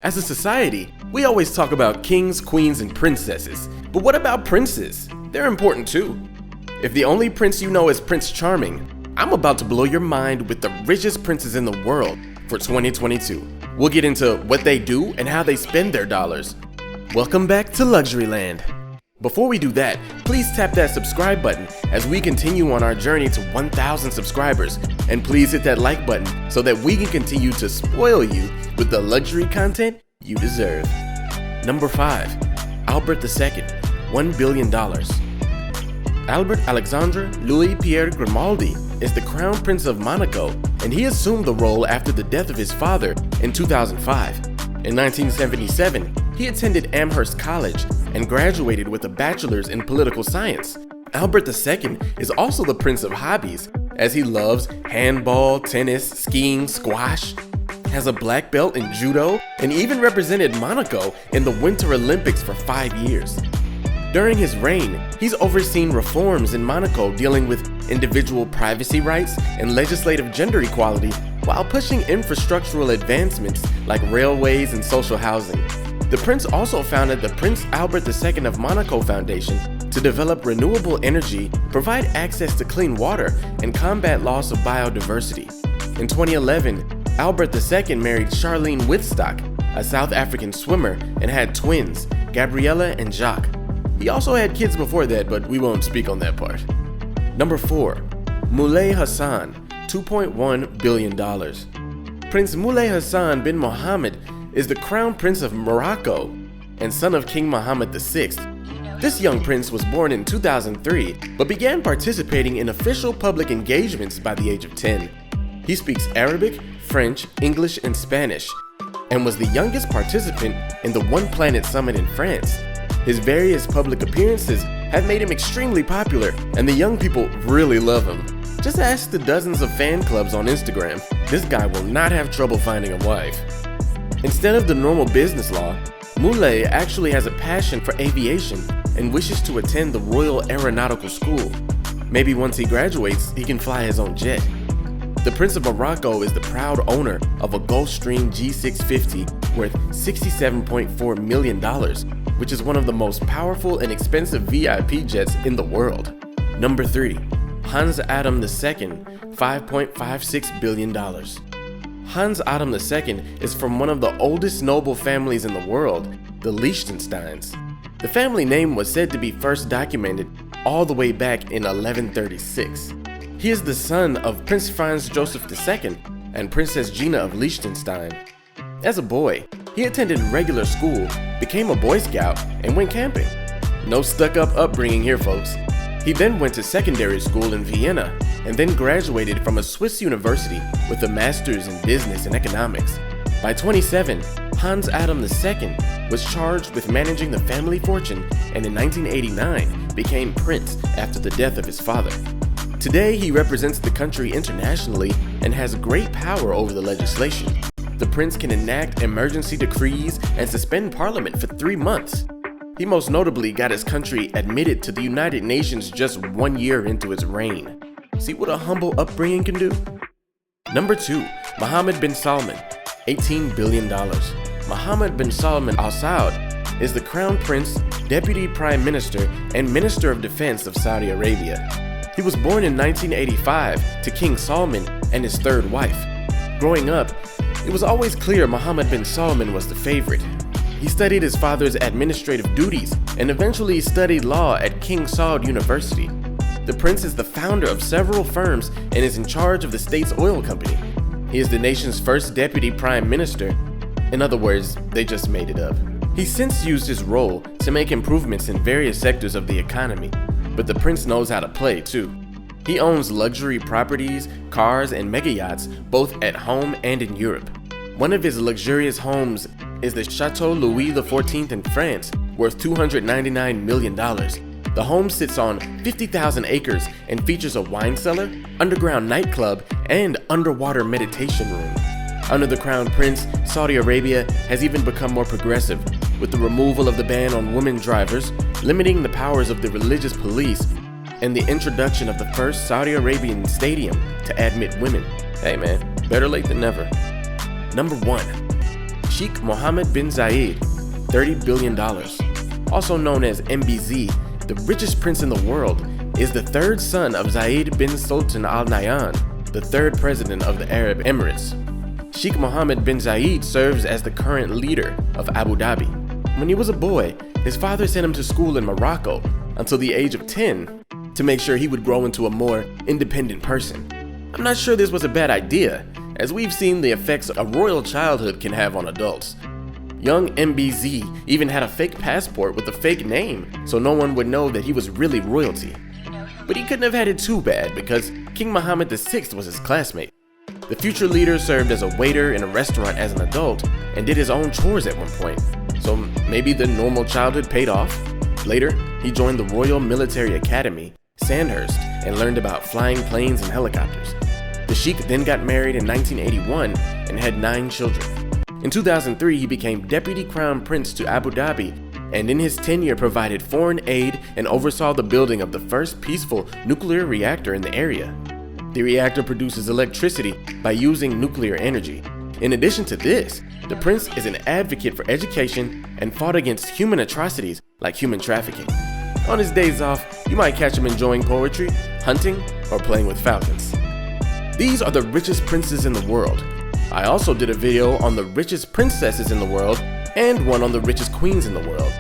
As a society, we always talk about kings, queens, and princesses. But what about princes? They're important too. If the only prince you know is Prince Charming, I'm about to blow your mind with the richest princes in the world for 2022. We'll get into what they do and how they spend their dollars. Welcome back to Luxury Land. Before we do that, please tap that subscribe button as we continue on our journey to 1,000 subscribers. And please hit that like button so that we can continue to spoil you with the luxury content you deserve. Number 5. Albert II, $1 billion. Albert Alexandre Louis Pierre Grimaldi is the Crown Prince of Monaco, and he assumed the role after the death of his father in 2005. In 1977, he attended Amherst College and graduated with a bachelor's in political science. Albert II is also the prince of hobbies, as he loves handball, tennis, skiing, squash, has a black belt in judo, and even represented Monaco in the Winter Olympics for 5 years. During his reign, he's overseen reforms in Monaco dealing with individual privacy rights and legislative gender equality, while pushing infrastructural advancements like railways and social housing. The prince also founded the Prince Albert II of Monaco Foundation to develop renewable energy, provide access to clean water, and combat loss of biodiversity. In 2011, Albert II married Charlene Wittstock, a South African swimmer, and had twins, Gabriella and Jacques. He also had kids before that, but we won't speak on that part. Number 4. Mulay Hassan, $2.1 billion. Prince Mulay Hassan bin Mohammed is the Crown Prince of Morocco and son of King Mohammed VI. This young prince was born in 2003, but began participating in official public engagements by the age of 10. He speaks Arabic, French, English, and Spanish, and was the youngest participant in the One Planet Summit in France. His various public appearances have made him extremely popular, and the young people really love him. Just ask the dozens of fan clubs on Instagram. This guy will not have trouble finding a wife. Instead of the normal business law, Mulay actually has a passion for aviation and wishes to attend the Royal Aeronautical School. Maybe once he graduates, he can fly his own jet. The Prince of Morocco is the proud owner of a Gulfstream G650 worth $67.4 million, which is one of the most powerful and expensive VIP jets in the world. Number 3. Hans Adam II, $5.56 billion. Hans Adam II is from one of the oldest noble families in the world, the Liechtensteins. The family name was said to be first documented all the way back in 1136. He is the son of Prince Franz Joseph II and Princess Gina of Liechtenstein. As a boy, he attended regular school, became a Boy Scout, and went camping. No stuck-up upbringing here, folks. He then went to secondary school in Vienna and then graduated from a Swiss university with a master's in business and economics. By 27, Hans Adam II was charged with managing the family fortune, and in 1989 became prince after the death of his father. Today, he represents the country internationally and has great power over the legislation. The prince can enact emergency decrees and suspend parliament for 3 months. He most notably got his country admitted to the United Nations just 1 year into his reign. See what a humble upbringing can do? Number 2. Mohammed bin Salman, $18 billion. Mohammed bin Salman Al Saud is the Crown Prince, Deputy Prime Minister, and Minister of Defense of Saudi Arabia. He was born in 1985 to King Salman and his third wife. Growing up, it was always clear Mohammed bin Salman was the favorite. He studied his father's administrative duties and eventually studied law at King Saud University. The prince is the founder of several firms and is in charge of the state's oil company. He is the nation's first deputy prime minister. In other words, they just made it up. He's since used his role to make improvements in various sectors of the economy, but the prince knows how to play too. He owns luxury properties, cars, and mega yachts both at home and in Europe. One of his luxurious homes is the Chateau Louis XIV in France, worth $299 million. The home sits on 50,000 acres and features a wine cellar, underground nightclub, and underwater meditation room. Under the Crown Prince, Saudi Arabia has even become more progressive, with the removal of the ban on women drivers, limiting the powers of the religious police, and the introduction of the first Saudi Arabian stadium to admit women. Hey man, better late than never. Number 1. Sheikh Mohammed bin Zayed, $30 billion. Also known as MBZ, the richest prince in the world, is the third son of Zayed bin Sultan Al Nahyan, the third president of the Arab Emirates. Sheikh Mohammed bin Zayed serves as the current leader of Abu Dhabi. When he was a boy, his father sent him to school in Morocco until the age of 10 to make sure he would grow into a more independent person. I'm not sure this was a bad idea, as we've seen the effects a royal childhood can have on adults. Young MBZ even had a fake passport with a fake name so no one would know that he was really royalty. But he couldn't have had it too bad because King Mohammed VI was his classmate. The future leader served as a waiter in a restaurant as an adult and did his own chores at one point, so maybe the normal childhood paid off. Later, he joined the Royal Military Academy, Sandhurst, and learned about flying planes and helicopters. The Sheikh then got married in 1981 and had 9 children. In 2003, he became Deputy Crown Prince to Abu Dhabi, and in his tenure provided foreign aid and oversaw the building of the first peaceful nuclear reactor in the area. The reactor produces electricity by using nuclear energy. In addition to this, the prince is an advocate for education and fought against human atrocities like human trafficking. On his days off, you might catch him enjoying poetry, hunting, or playing with falcons. These are the richest princes in the world. I also did a video on the richest princesses in the world and one on the richest queens in the world.